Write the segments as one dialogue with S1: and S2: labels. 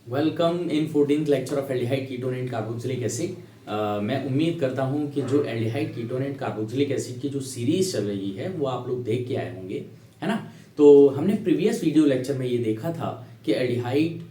S1: Welcome in 14th lecture of aldehyde ketone and carboxylic acid. मैं उम्मीद करता हूं कि जो aldehyde ketone and carboxylic acid की जो सीरीज चल रही है वो आप लोग देख के आए होंगे, है ना। तो हमने प्रीवियस वीडियो लेक्चर में ये देखा था कि एल्डिहाइड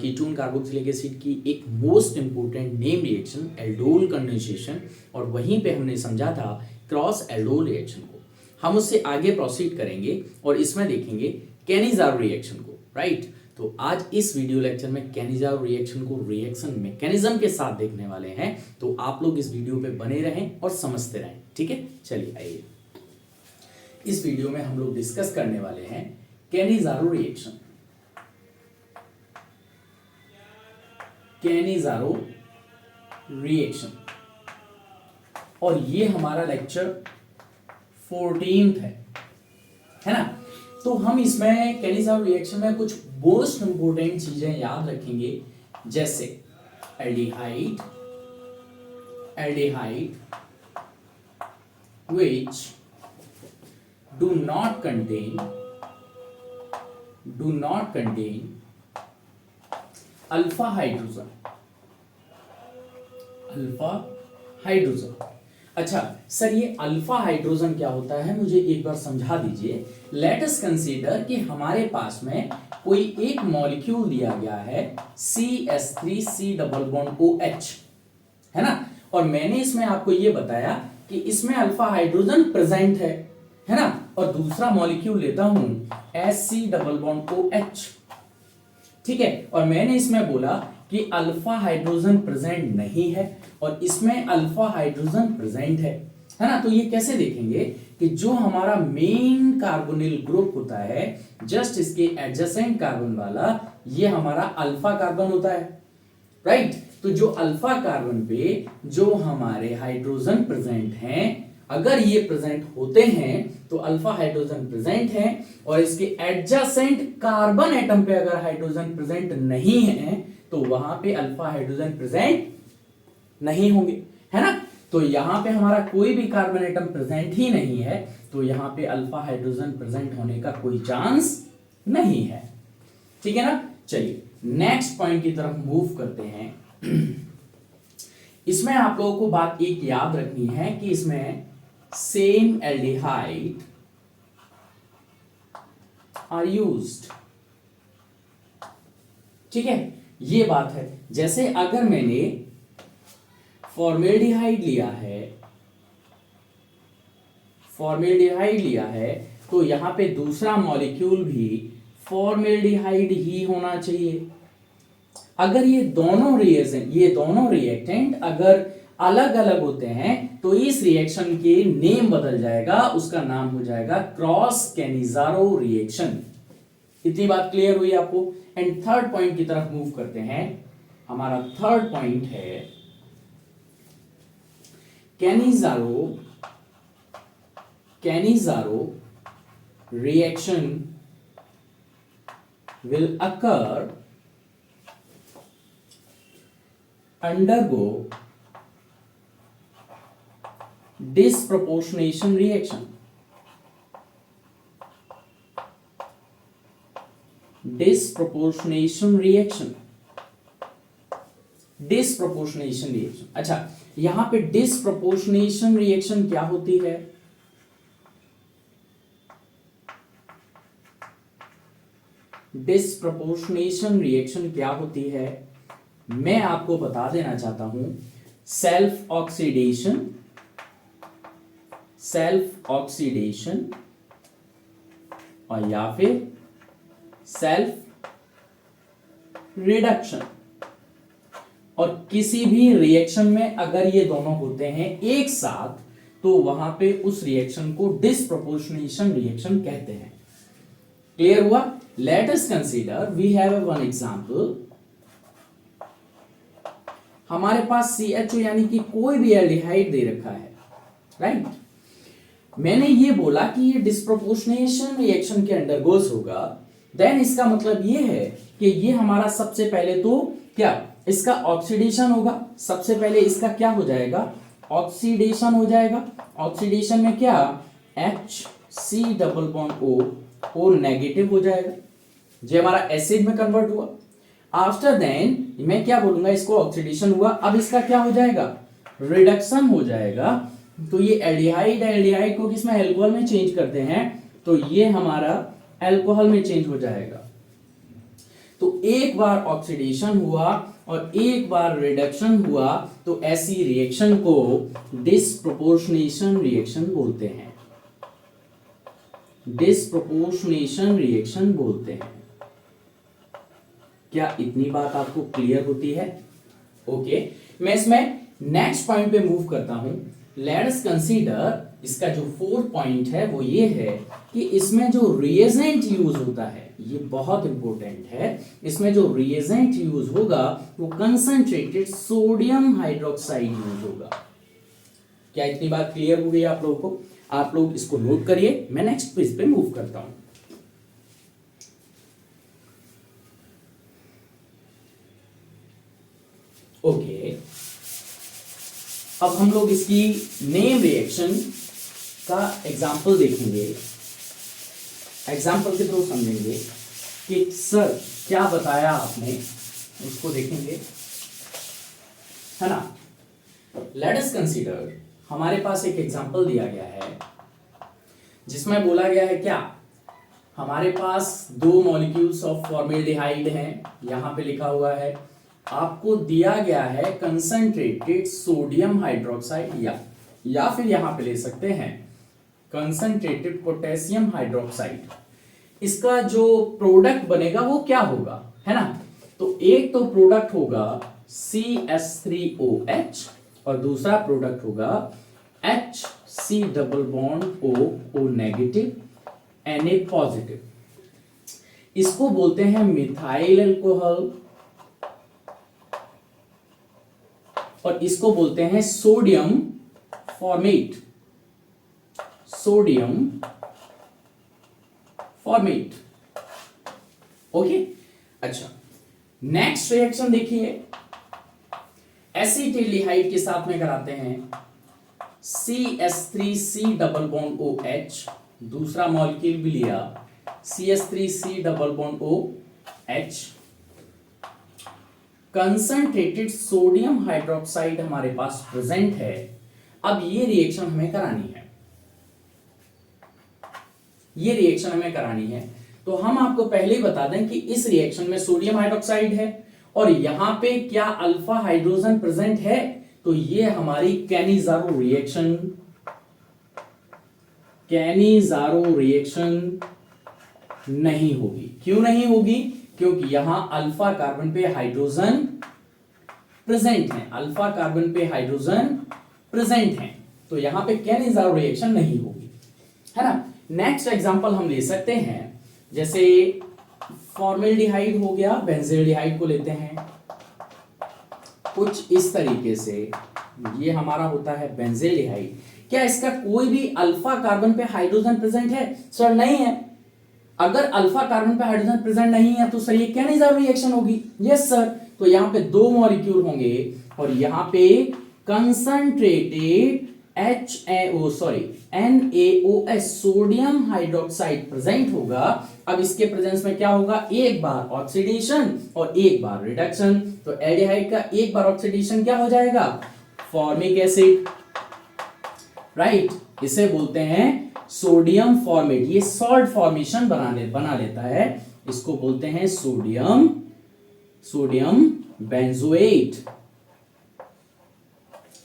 S1: कीटोन कार्बोक्सिलिक एसिड की एक most important name reaction aldol condensation, और वहीं पे हमने समझा था क्रॉस एल्डोल रिएक्शन को। हम उससे आगे प्रोसीड करेंगे और इसमें देखेंगे कैनिज़ारो रिएक्शन को, राइट। तो आज इस वीडियो लेक्चर में कैनिज़ारो रिएक्शन को रिएक्शन मैकेनिज्म के साथ देखने वाले हैं, तो आप लोग इस वीडियो पे बने रहें और समझते रहें, ठीक है। चलिए आइए, इस वीडियो में हम लोग डिस्कस करने वाले हैं कैनिज़ारो रिएक्शन। कैनिज़ारो रिएक्शन, और ये हमारा लेक्चर 14th है ना। तो हम इसमें कैनिज़ारो रिएक्शन में कुछ मोस्ट इंपोर्टेंट चीजें याद रखेंगे, जैसे aldehyde which do not contain alpha hydrogen. अच्छा सर, ये अल्फा हाइड्रोजन क्या होता है, मुझे एक बार समझा दीजिए। लेट अस कंसीडर कि हमारे पास में कोई एक मॉलिक्यूल दिया गया है CH3C डबल बॉन्ड OH, है ना। और मैंने इसमें आपको ये बताया कि इसमें अल्फा हाइड्रोजन प्रेजेंट है ना। और दूसरा मॉलिक्यूल लेता हूं H डबल बॉन्ड OH, ठीक है। और मैंने इसमें बोला कि अल्फा हाइड्रोजन प्रेजेंट नहीं है और इसमें अल्फा हाइड्रोजन प्रेजेंट है ना। तो ये कैसे देखेंगे कि जो हमारा मेन कार्बोनिल ग्रुप होता है, जस्ट इसके एडजेसेंट कार्बन वाला, ये हमारा अल्फा कार्बन होता है, राइट। तो जो अल्फा कार्बन पे जो हमारे हाइड्रोजन प्रेजेंट हैं, अगर ये प्रेजेंट होते हैं तो अल्फा हाइड्रोजन प्रेजेंट है, और इसके एडजेसेंट कार्बन एटम पे अगर हाइड्रोजन प्रेजेंट नहीं है तो वहां पे अल्फा हाइड्रोजन प्रेजेंट नहीं होंगे, है ना। तो यहां पे हमारा कोई भी कार्बन एटम प्रेजेंट ही नहीं है, तो यहां पे अल्फा हाइड्रोजन प्रेजेंट होने का कोई चांस नहीं है, ठीक है ना। चलिए नेक्स्ट पॉइंट की तरफ मूव करते हैं। इसमें आप लोगों को बात एक याद रखनी है कि इसमें सेम एल्डिहाइड आर यूज्ड, ठीक है। ये बात है, जैसे अगर मैंने फॉर्मेल्डिहाइड लिया है तो यहां पे दूसरा मॉलिक्यूल भी फॉर्मेल्डिहाइड ही होना चाहिए। अगर ये दोनों रिएक्टेंट अगर अलग अलग होते हैं तो इस रिएक्शन के नेम बदल जाएगा, उसका नाम हो जाएगा क्रॉस कैनिज़ारो रिएक्शन। इतनी बात क्लियर हुई आपको। एंड थर्ड पॉइंट की तरफ मूव करते हैं। हमारा थर्ड पॉइंट है Cannizzaro reaction will undergo disproportionation reaction. अच्छा, यहां पे डिसप्रोपोर्शनेशन रिएक्शन क्या होती है? डिसप्रोपोर्शनेशन रिएक्शन क्या होती है मैं आपको बता देना चाहता हूं। सेल्फ ऑक्सीडेशन और या फिर सेल्फ रिडक्शन। और किसी भी रिएक्शन में अगर ये दोनों होते हैं एक साथ तो वहां पे उस रिएक्शन को डिसप्रोपोर्शनेशन रिएक्शन कहते हैं। क्लियर हुआ? Let us consider we have one example. हमारे पास CHO यानी कि कोई भी एल्डिहाइड दे रखा है, राइट। मैंने ये बोला कि ये डिसप्रोपोर्शनेशन रिएक्शन के अंडरगोस होगा, देन इसका मतलब ये है कि ये हमारा सबसे पहले तो क्या, इसका ऑक्सीडेशन होगा। सबसे पहले इसका क्या हो जाएगा, ऑक्सीडेशन हो जाएगा। ऑक्सीडेशन में क्या, HC double bond O negative हो जाएगा, जो हमारा एसिड में कन्वर्ट हुआ। आफ्टर देन मैं क्या बोलूंगा, इसको ऑक्सीडेशन हुआ, अब इसका क्या हो जाएगा, रिडक्शन हो जाएगा। तो ये एल्डिहाइड है, एल्डिहाइड को किसमें, एल्कोहल में चेंज करते हैं, तो ये हमारा एल्कोहल में चेंज हो जाएगा। तो एक बार ऑक्सीडेशन हुआ और एक बार रिडक्शन हुआ, तो ऐसी रिएक्शन को डिस्प्रोपोर्शनेशन रिएक्शन बोलते हैं, डिस्प्रोपोर्शनेशन रिएक्शन बोलते हैं। क्या इतनी बात आपको क्लियर होती है? ओके, मैं इसमें नेक्स्ट पॉइंट पे मूव करता हूं। लेट अस कंसीडर, इसका जो फोर्थ पॉइंट है वो ये है कि इसमें जो रिएजेंट यूज होता है, ये बहुत इंपॉर्टेंट है, इसमें जो रिएजेंट यूज होगा वो कंसंट्रेटेड सोडियम हाइड्रोक्साइड यूज होगा। क्या इतनी बात क्लियर हो गई आप लोगों को? आप लोग इसको नोट करिए, मैं नेक्स्ट पेज पे मूव करता हूं। ओके, अब हम लोग इसकी नेम रिएक्शन का एग्जाम्पल देखेंगे, एग्जाम्पल के थ्रू समझेंगे कि सर क्या बताया आपने, उसको देखेंगे, है ना। लेट अस कंसीडर, हमारे पास एक एग्जाम्पल दिया गया है जिसमें बोला गया है क्या, हमारे पास दो मॉलिक्यूल्स ऑफ फॉर्मेल्डिहाइड हैं, यहां पे लिखा हुआ है, आपको दिया गया है कंसंट्रेटेड सोडियम हाइड्रोक्साइड, या फिर यहां पे ले सकते हैं कंसंट्रेटेड पोटेशियम हाइड्रोक्साइड। इसका जो प्रोडक्ट बनेगा वो क्या होगा, है ना। तो एक तो प्रोडक्ट होगा CH3OH और दूसरा प्रोडक्ट होगा HC double bond O negative Na positive. इसको बोलते हैं मिथाइल अल्कोहल और इसको बोलते हैं sodium format, sodium format. Okay, अच्छा, नेक्स्ट रिएक्शन देखिए, एसिटिल्डिहाइड के साथ में कराते हैं CH3C डबल बॉन्ड OH, दूसरा मॉलिक्यूल भी लिया CH3C double bond OH, concentrated sodium hydroxide हमारे पास प्रेजेंट है। अब ये रिएक्शन हमें करानी है, ये रिएक्शन हमें करानी है, तो हम आपको पहले ही बता दें कि इस रिएक्शन में सोडियम हाइड्रोक्साइड है और यहां पे क्या अल्फा हाइड्रोजन प्रेजेंट है, तो ये हमारी कैनिजारो रिएक्शन, कैनिजारो रिएक्शन नहीं होगी। क्यों नहीं होगी? क्योंकि यहां अल्फा कार्बन पे हाइड्रोजन प्रेजेंट है, अल्फा कार्बन पे हाइड्रोजन प्रेजेंट है, तो यहां पे कैनिजारो रिएक्शन नहीं होगी, है ना। नेक्स्ट एग्जांपल हम ले सकते हैं, जैसे फॉर्मेल्डिहाइड हो गया, बेंजील्डिहाइड को लेते हैं कुछ इस तरीके से, ये हमारा होता है बेंजील्डिहाइड। क्या इसका कोई भी अल्फा कार्बन पे हाइड्रोजन प्रेजेंट है? सर नहीं है। अगर अल्फा कार्बन पे हाइड्रोजन प्रेजेंट नहीं है तो सर ये कैनिजारो रिएक्शन होगी। यस सर, तो यहां पे दो मॉलिक्यूल होंगे और यहां पे concentrated NaOH sodium hydroxide present होगा। अब इसके प्रेजेंस में क्या होगा, एक बार ऑक्सीडेशन और एक बार रिडक्शन। तो एल्डिहाइड का एक बार ऑक्सीडेशन क्या हो जाएगा, फॉर्मिक एसिड, राइट, इसे बोलते हैं सोडियम फॉर्मेट। ये सॉल्ट फॉर्मेशन बना लेता है, इसको बोलते हैं सोडियम बेंजोएट,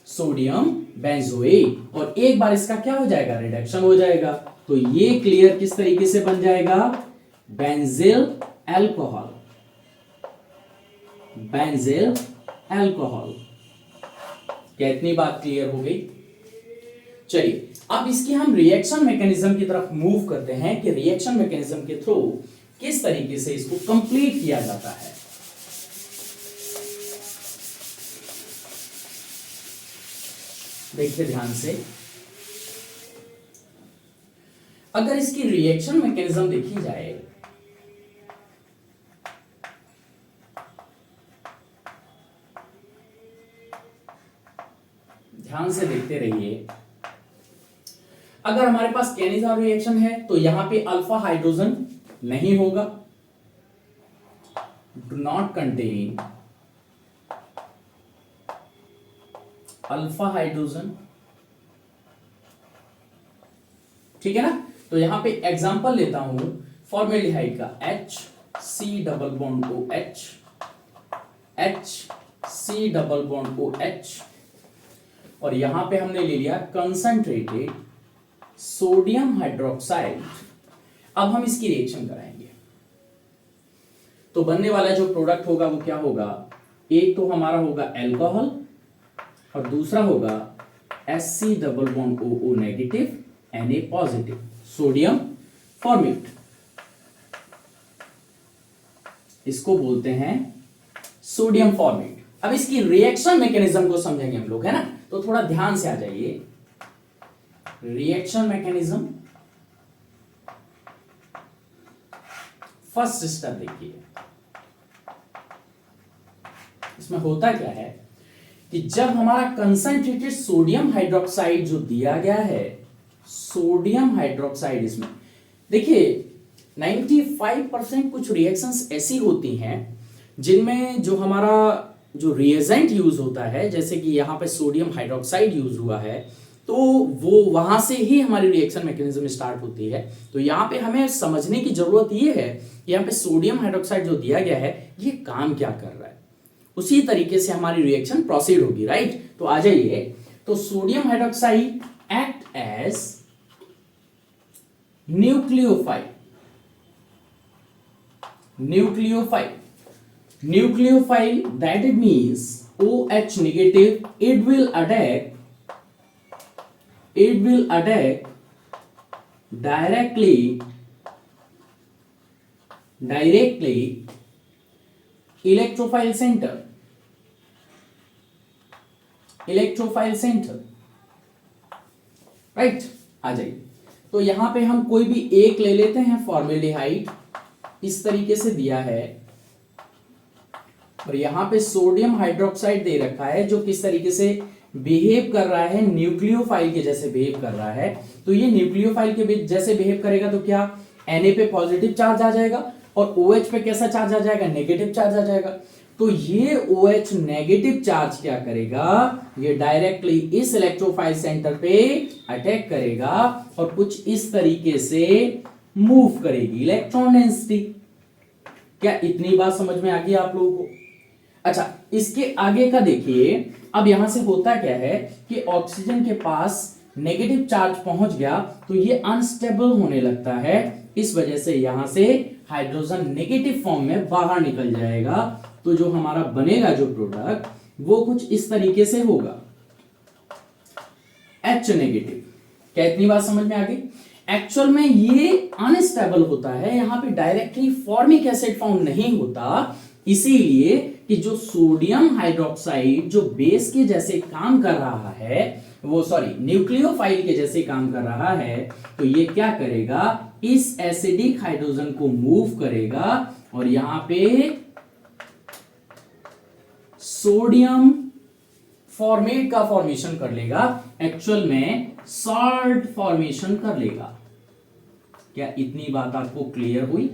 S1: सोडियम बेंजोएट। और एक बार इसका क्या हो जाएगा, रिडक्शन हो जाएगा। तो ये क्लियर किस तरीके से बन जाएगा, बेंजिल अल्कोहल, बेंजिल अल्कोहल। क्या इतनी बात क्लियर हो गई? चलिए अब इसकी हम रिएक्शन मैकेनिज्म की तरफ मूव करते हैं कि रिएक्शन मैकेनिज्म के थ्रू किस तरीके से इसको कंप्लीट किया जाता है। देखिए ध्यान से, अगर इसकी रिएक्शन मैकेनिज्म देखी जाए, ध्यान से देखते रहिए। अगर हमारे पास कैनिजारो रिएक्शन है तो यहां पे अल्फा हाइड्रोजन नहीं होगा, not contain अल्फा हाइड्रोजन। ठीक है ना। तो यहां पे एग्जांपल लेता हूं फॉर्मेल्डिहाइड का, H C double bond OH, H C double bond OH, और यहां पे हमने ले लिया कंसंट्रेटेड सोडियम हाइड्रोक्साइड। अब हम इसकी रिएक्शन कराएंगे, तो बनने वाला जो प्रोडक्ट होगा वो क्या होगा, एक तो हमारा होगा अल्कोहल और दूसरा होगा Sc double bond OO negative Na positive, sodium format. इसको बोलते हैं सोडियम फॉर्मेट। अब इसकी रिएक्शन मैकेनिज्म को समझेंगे हम लोग, है ना। तो थोड़ा ध्यान से आ जाइए। रिएक्शन मैकेनिज्म, फर्स्ट स्टेप देखिए। इसमें होता क्या है कि जब हमारा कंसंट्रेटेड सोडियम हाइड्रोक्साइड जो दिया गया है, सोडियम हाइड्रोक्साइड, इसमें देखिए 95% कुछ रिएक्शंस ऐसी होती हैं जिनमें जो हमारा जो रिएजेंट यूज होता है, जैसे कि यहाँ पे सोडियम हाइड्रोक्साइड यूज हुआ है, तो वो वहां से ही हमारी रिएक्शन मैकेनिज्म स्टार्ट होती है। तो यहाँ पे हमें समझने की जरूरत ये है कि यहाँ पे सोडियम हाइड्रोक्साइड जो दिया गया है ये काम क्या कर रहा है, उसी तरीके से हमारी रिएक्शन प्रोसीड होगी, राइट। तो आ जाइए। तो sodium hydroxide act as nucleophile, nucleophile, that it means OH negative, it will attack directly electrophile center, right. आ जाइए। तो यहां पे हम कोई भी एक ले लेते हैं फॉर्मेल्डिहाइड, इस तरीके से दिया है, और यहां पे सोडियम हाइड्रोक्साइड दे रखा है जो किस तरीके से बिहेव कर रहा है, न्यूक्लियोफाइल के जैसे बिहेव कर रहा है। तो ये न्यूक्लियोफाइल के जैसे बिहेव करेगा तो क्या Na पे पॉजिटिव चार्ज आ जाएगा और OH पे कैसा चार्ज आ जाएगा, नेगेटिव चार्ज आ जाएगा। तो ये OH नेगेटिव चार्ज क्या करेगा, ये डायरेक्टली इस इलेक्ट्रोफाइल सेंटर पे अटैक करेगा और कुछ इस तरीके से मूव करेगी इलेक्ट्रॉन डेंसिटी। क्या इतनी बात समझ में आ गई आप लोगों को? अच्छा, इसके आगे का देखिए। अब यहां से होता क्या है कि ऑक्सीजन के पास नेगेटिव चार्ज पहुंच गया तो ये अनस्टेबल होने लगता है, इस वजह से यहां से हाइड्रोजन नेगेटिव फॉर्म में बाहर निकल जाएगा। तो जो हमारा बनेगा जो प्रोडक्ट वो कुछ इस तरीके से होगा, H नेगेटिव। क्या इतनी बात समझ में आ गई? एक्चुअल में ये अनस्टेबल होता है, यहां पे डायरेक्टली फॉर्मिक एसिड फॉर्म नहीं होता, इसीलिए कि जो सोडियम हाइड्रोक्साइड जो बेस के जैसे काम कर रहा है, वो न्यूक्लियोफाइल के जैसे काम कर रहा है, तो ये क्या करेगा, इस एसिडिक हाइड्रोजन को मूव करेगा और यहां पे सोडियम फॉर्मेट का फॉर्मेशन कर लेगा, एक्चुअल में सॉल्ट फॉर्मेशन कर लेगा। क्या इतनी बात आपको क्लियर हुई?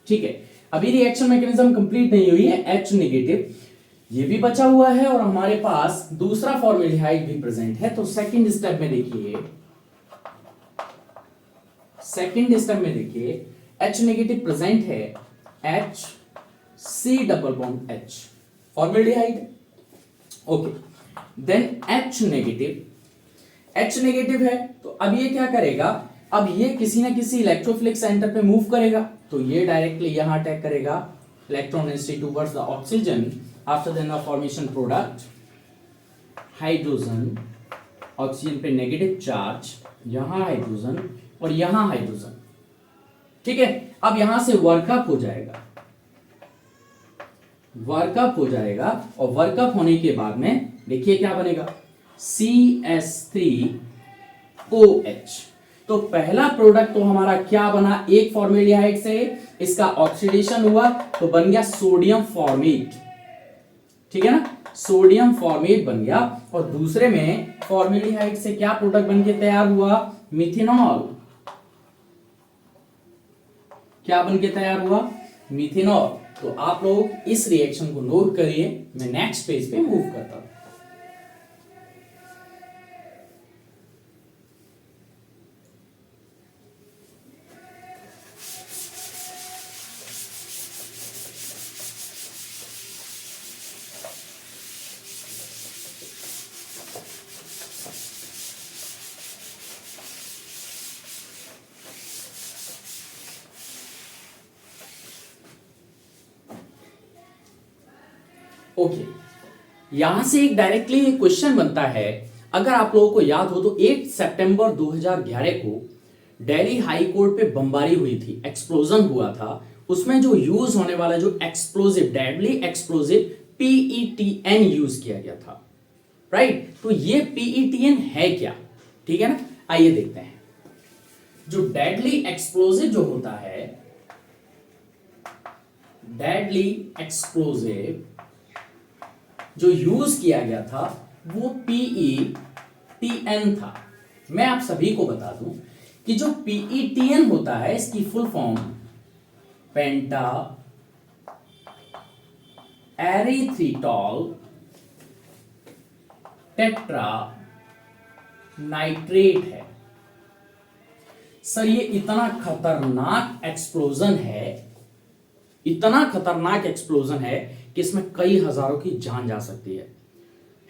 S1: ठीक है। अभी रिएक्शन मैकेनिज्म कंप्लीट नहीं हुई है, H नेगेटिव ये भी बचा हुआ है और हमारे पास दूसरा फॉर्मेल्डिहाइड भी प्रेजेंट है। तो सेकंड स्टेप में देखिए, H नेगेटिव प्रेजेंट है, H C double bond H formaldehyde, okay. Then H negative है, तो अब ये क्या करेगा, अब ये किसी ना किसी इलेक्ट्रोफिलिक सेंटर पे मूव करेगा, तो ये डायरेक्टली यहां अटैक करेगा, electron density towards the oxygen, after then the formation product hydrogen, oxygen पे नेगेटिव चार्ज, यहां हाइड्रोजन और यहां हाइड्रोजन। ठीक है। अब यहां से वर्कअप हो जाएगा और वर्कअप होने के बाद में देखिए क्या बनेगा, CH3OH। तो पहला प्रोडक्ट तो हमारा क्या बना, एक फॉर्मेल्डिहाइड से इसका ऑक्सीडेशन हुआ तो बन गया सोडियम फॉर्मेट, ठीक है ना, सोडियम फॉर्मेट बन गया। और दूसरे में फॉर्मेल्डिहाइड से क्या प्रोडक्ट बन के तैयार हुआ, मिथेनॉल। क्या बन के तैयार हुआ, मिथेनॉल। तो आप लोग इस रिएक्शन को नोट करिए, मैं नेक्स्ट पेज पे मूव करता हूं। ओके, यहां से एक डायरेक्टली क्वेश्चन बनता है, अगर आप लोगों को याद हो तो 8 सितंबर 2011 को दिल्ली हाई कोर्ट पे बमबारी हुई थी, एक्सप्लोजन हुआ था। उसमें जो यूज होने वाला जो explosive, deadly explosive PETN use किया गया था, राइट। तो ये PETN है क्या, ठीक है ना, आइए देखते हैं। जो डेडली एक्सप्लोजिव जो होता है, डेडली एक्सप्लोजिव जो यूज किया गया था वो PETN था। मैं आप सभी को बता दूं कि जो PETN होता है इसकी फुल फॉर्म पेंटा एरिथ्रिटॉल टेट्रा नाइट्रेट है। सर ये इतना खतरनाक एक्सप्लोजन है, इतना खतरनाक एक्सप्लोजन है कि इसमें कई हजारों की जान जा सकती है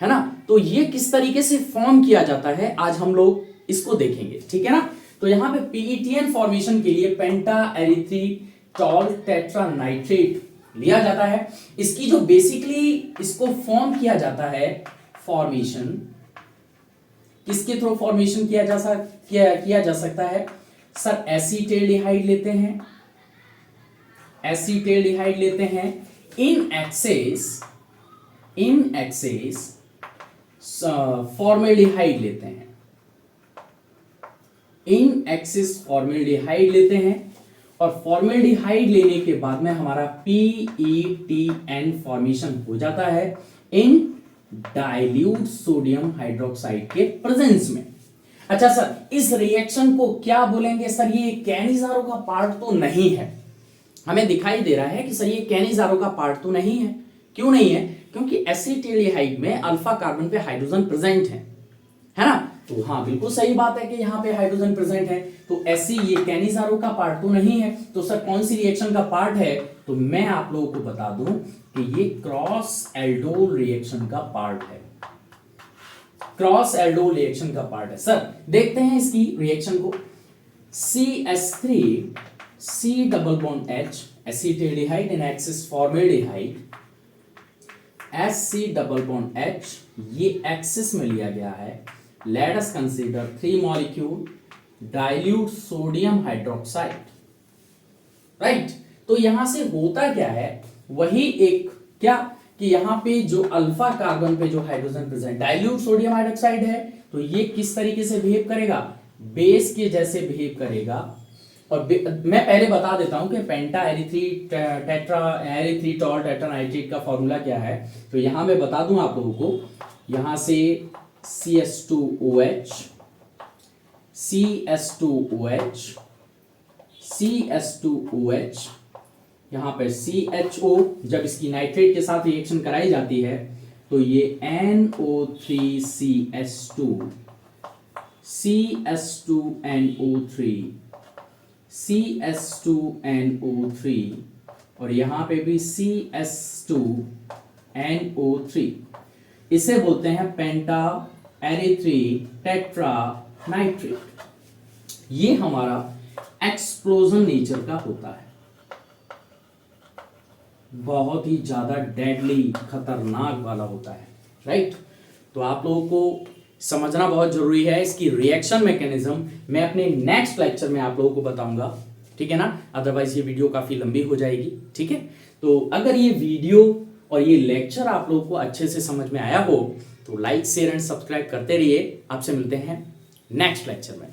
S1: ना। तो ये किस तरीके से फॉर्म किया जाता है आज हम लोग इसको देखेंगे, ठीक है ना। तो यहां पे PETN फॉर्मेशन के लिए पेंटा एरिथ्रिटॉल टेट्रा नाइट्रेट लिया जाता है। इसकी जो बेसिकली इसको फॉर्म किया जाता है, फॉर्मेशन किसके थ्रू फॉर्मेशन किया जा सकता है सर, एसीटेल्डिहाइड लेते हैं, एसीटेल्डिहाइड लेते हैं, इन एक्सेस फॉर्मेल्डिहाइड लेते हैं, इन एक्सेस फॉर्मेल्डिहाइड लेते हैं, और फॉर्मेल्डिहाइड लेने के बाद में हमारा PETN फॉर्मेशन हो जाता है इन डाइल्यूट सोडियम हाइड्रोक्साइड के प्रेजेंस में। अच्छा सर, इस रिएक्शन को क्या बोलेंगे सर, ये कैनिजारो का पार्ट तो नहीं है। हमें दिखाई दे रहा है कि सर ये कैनिजारो का पार्ट तो नहीं है। क्यों नहीं है? क्योंकि एसिटिल्डिहाइड में अल्फा कार्बन पे हाइड्रोजन प्रेजेंट है ना। तो हाँ, बिल्कुल सही बात है कि यहाँ पे हाइड्रोजन प्रेजेंट है, तो ऐसी ये कैनिजारो का पार्ट तो नहीं है। तो सर कौन सी रिएक्शन का पार्ट है? तो मैं आप लोगों को बता दूं कि ये क्रॉस एल्डोल रिएक्शन का पार्ट है, क्रॉस एल्डोल रिएक्शन का पार्ट है। सर देखते हैं इसकी रिएक्शन को। CH3 C double bond H acetaldehyde in excess formaldehyde, SC double bond H ये एक्सिस में लिया गया है। Let us consider 3 molecule dilute sodium hydroxide, right. तो यहां से होता क्या है, वही एक क्या कि यहां पे जो अल्फा कार्बन पे जो hydrogen present, dilute sodium hydroxide है, तो ये किस तरीके से बिहेव करेगा, बेस के जैसे बिहेव करेगा। और मैं पहले बता देता हूं कि पेंटा एरिथ्रिटॉल टेट्रा नाइट्रेट का फॉर्मूला क्या है। तो यहां मैं बता दूं आप लोगों को, यहां से CH2OH, CH2OH, CH2OH, यहां पर CHO, जब इसकी नाइट्रेट के साथ रिएक्शन कराई जाती है तो ये NO3CH2, CH2NO3, CH2NO3, और यहां पे भी CH2NO3। इसे बोलते हैं पेंटा एरिथ्री टेट्रा नाइट्रेट। ये हमारा एक्सप्लोजन नेचर का होता है, बहुत ही ज्यादा डेडली खतरनाक वाला होता है, राइट। तो आप लोगों को समझना बहुत जरूरी है। इसकी रिएक्शन मैकेनिज्म मैं अपने नेक्स्ट लेक्चर में आप लोगों को बताऊंगा, ठीक है ना। अदरवाइज ये वीडियो काफी लंबी हो जाएगी, ठीक है। तो अगर ये वीडियो और ये लेक्चर आप लोगों को अच्छे से समझ में आया हो तो लाइक शेयर एंड सब्सक्राइब करते रहिए। आपसे मिलते हैं नेक्स्ट लेक्चर में।